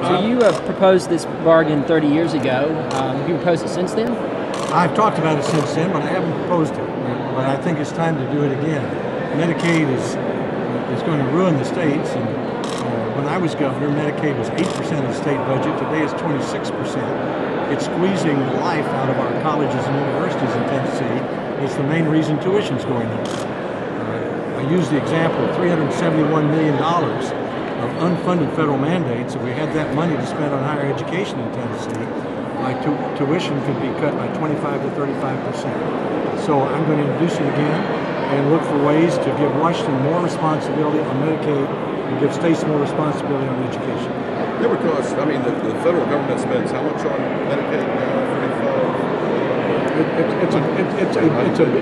So you proposed this bargain 30 years ago. Have you proposed it since then? I've talked about it since then, but I haven't proposed it. But I think it's time to do it again. Medicaid is going to ruin the states. And when I was governor, Medicaid was 8% of the state budget. Today it's 26%. It's squeezing the life out of our colleges and universities in Tennessee. It's the main reason tuition's going up. I used the example of $371 million of unfunded federal mandates. If we had that money to spend on higher education in Tennessee, my tuition could be cut by 25 to 35%. So I'm going to introduce it again and look for ways to give Washington more responsibility on Medicaid and give states more responsibility on education. Yeah, because, I mean, the federal government spends how much on Medicaid now for the fall?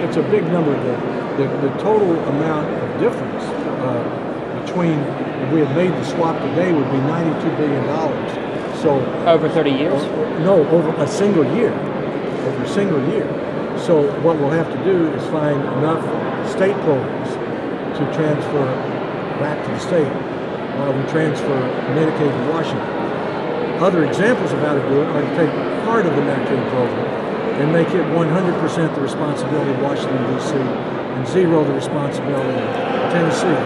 It's a big number. The total amount of difference between, if we had made the swap today, would be $92 billion. So over 30 years? No, over a single year. Over a single year. So what we'll have to do is find enough state programs to transfer back to the state while we transfer Medicaid to Washington. Other examples of how to do it are to take part of the Medicaid program and make it 100% the responsibility of Washington, D.C. and zero the responsibility of Tennessee.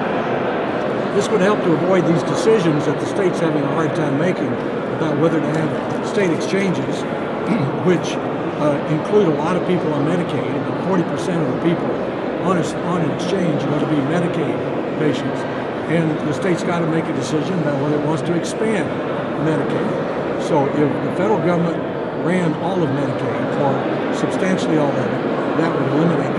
This would help to avoid these decisions that the state's having a hard time making about whether to have state exchanges, which include a lot of people on Medicaid. About 40% of the people on an exchange are going to be Medicaid patients. And the state's got to make a decision about whether it wants to expand Medicaid. So if the federal government ran all of Medicaid, or substantially all of it, that would eliminate